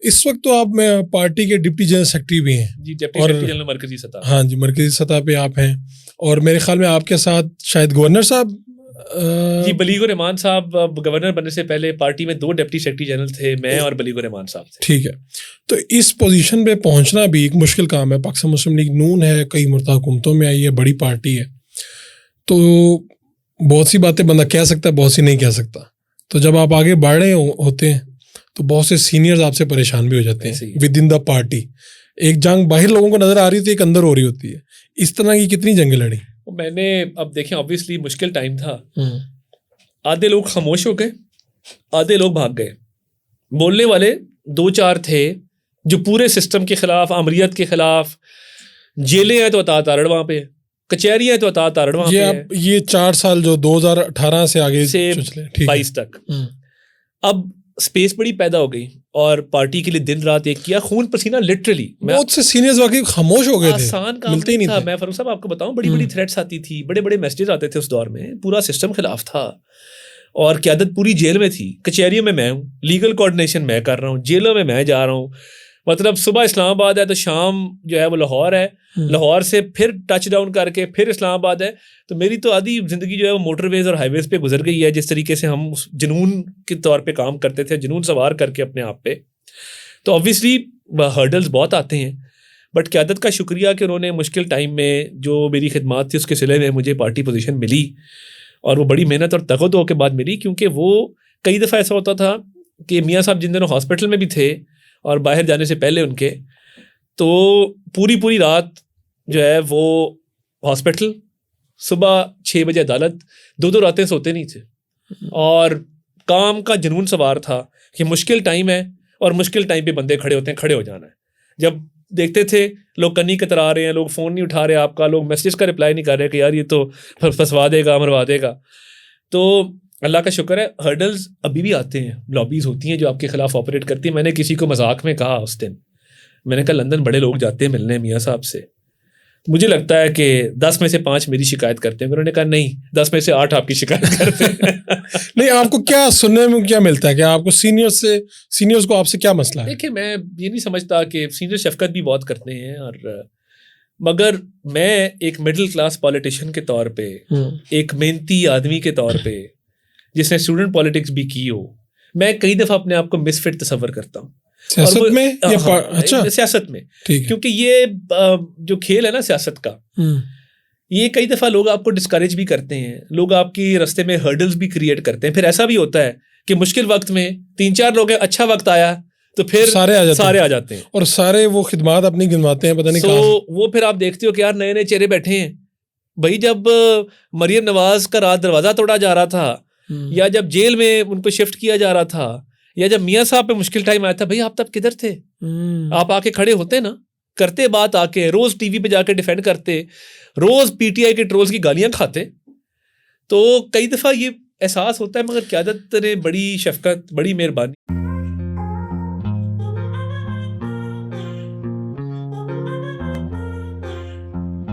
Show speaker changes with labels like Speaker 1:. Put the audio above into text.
Speaker 1: इस वक्त तो आप मैं पार्टी के डिप्टी जनरल सेक्रेटरी भी हैं
Speaker 2: जी, डिप्टी सेक्रेटरी जनरल मरकजी सतह।
Speaker 1: हाँ जी, मरकजी सतह पे आप हैं, और मेरे ख्याल में आपके साथ शायद गवर्नर साहब
Speaker 2: जी, बलीगुर रहमान साहब गवर्नर बनने से पहले पार्टी में 2 डिप्टी सेक्रेटरी जनरल थे, मैं और बलीगुर रहमान साहब थे।
Speaker 1: ठीक है, तो इस पोजीशन पे पहुंचना भी एक मुश्किल काम है। पाकिस्तान मुस्लिम लीग नून है, कई मरतबा हुकूमतों में आई है, बड़ी पार्टी है, तो बहुत सी बातें बंदा कह सकता है, बहुत सी नहीं कह सकता। तो जब आप आगे बढ़ रहे होते हैं तो बहुत से सीनियर्स आपसे परेशान भी हो जाते हैं विद इन द पार्टी। एक जंग बाहर लोगों को नजर आ रही थी, एक अंदर हो रही होती है। इस तरह की कितनी जंगें लड़ी?
Speaker 2: मैंने अब देखें, ऑब्वियसली मुश्किल टाइम था, आधे लोग खामोश हो गए, आधे लोग भाग गए। बोलने वाले 2-4 थे जो पूरे सिस्टम के खिलाफ, आमरीत के खिलाफ, जेलें हैं तो अता तारड़ वहाँ पे, कचहरियाँ हैं तो अता तारड़ वहाँ पे।
Speaker 1: ये 4 साल जो 2018 से आगे
Speaker 2: से 22 तक, अब स्पेस बड़ी पैदा हो गई और पार्टी के लिए दिन रात एक किया, खून पसीना लिटरली।
Speaker 1: बहुत से सीनियर्स वाकई खामोश हो गए थे,
Speaker 2: आसान काम मिलते ही नहीं था। मैं फारूक साहब आपको बताऊं, बड़ी बड़ी थ्रेट्स आती थी, बड़े बड़े मैसेजेस आते थे उस दौर में, पूरा सिस्टम खिलाफ था और क़यादत पूरी जेल में थी। कचहरियों में मैं हूँ, लीगल कोऑर्डिनेशन मैं कर रहा हूँ, जेलों में मैं जा रहा हूँ। मतलब सुबह इस्लामाबाद है तो शाम जो है वो लाहौर है, लाहौर से फिर टच डाउन करके फिर इस्लामाबाद है। तो मेरी तो आधी ज़िंदगी जो है वो मोटरवेज और हाईवेज़ पे गुजर गई है। जिस तरीके से हम जुनून के तौर पे काम करते थे, जुनून सवार करके अपने आप पे, तो ऑब्वियसली हर्डल्स बहुत आते हैं। बट क़यादत का शुक्रिया कि उन्होंने मुश्किल टाइम में जो मेरी खिदमात थी उसके सिले में मुझे पार्टी पोजीशन मिली, और वो बड़ी मेहनत और तगदो के बाद मिली। क्योंकि वो कई दफ़ा ऐसा होता था कि मियाँ साहब जिन दिनों हॉस्पिटल में भी थे और बाहर जाने से पहले उनके, तो पूरी रात जो है वो हॉस्पिटल, सुबह 6 बजे अदालत, 2 रातें सोते नहीं थे। और काम का जुनून सवार था कि मुश्किल टाइम है और मुश्किल टाइम पे बंदे खड़े होते हैं, खड़े हो जाना है। जब देखते थे लोग कन्नी कतरा रहे हैं, लोग फ़ोन नहीं उठा रहे आपका, लोग मैसेज का रिप्लाई नहीं कर रहे कि यार ये तो फंसवा देगा, मरवा देगा, तो अल्लाह का शुक्र है हर्डल्स अभी भी आते हैं, लॉबीज़ होती हैं जो आपके खिलाफ ऑपरेट करती हैं। मैंने किसी को मजाक में कहा उस दिन, मैंने कहा लंदन बड़े लोग जाते हैं मिलने मियाँ साहब से, मुझे लगता है कि 10 में से 5 मेरी शिकायत करते हैं। उन्होंने कहा नहीं, 10 में से 8 आपकी शिकायत करते हैं।
Speaker 1: नहीं, आपको क्या सुनने में क्या मिलता है कि आपको सीनियर्स को आपसे क्या मसला है?
Speaker 2: देखिए, मैं ये नहीं समझता कि सीनियर शफकत भी बहुत करते हैं, और मगर मैं एक मिडिल क्लास पॉलिटिशियन के तौर पे, एक मेहनती आदमी के तौर पे जिसने स्टूडेंट पॉलिटिक्स भी की हो, मैं कई दफ़ा अपने आप को मिसफिट तस्वर करता हूँ
Speaker 1: सियासत में
Speaker 2: अच्छा सियासत में, क्योंकि ये जो खेल है ना सियासत का, ये कई दफ़ा लोग आपको डिस्करेज भी करते हैं, लोग आपकी रास्ते में हर्डल्स भी क्रिएट करते हैं। फिर ऐसा भी होता है कि मुश्किल वक्त में 3-4 लोग हैं, अच्छा वक्त आया तो फिर सारे आ जाते हैं
Speaker 1: और सारे वो खिदमात अपनी गिनवाते हैं, पता नहीं
Speaker 2: कहाँ। वो फिर आप देखते हो कि यार नए नए चेहरे बैठे हैं। भाई जब मरियम नवाज का रात दरवाज़ा तोड़ा जा रहा था, या जब जेल में उनको शिफ्ट किया जा रहा था, या जब मियाँ साहब पे मुश्किल टाइम आया था, भाई आप तब किधर थे? आप आके खड़े होते ना, करते बात, आके रोज टीवी पे जाके डिफेंड करते, रोज पीटीआई के ट्रोल्स की गालियां खाते। तो कई दफा ये एहसास होता है, मगर क़यादत ने बड़ी शफकत, बड़ी मेहरबानी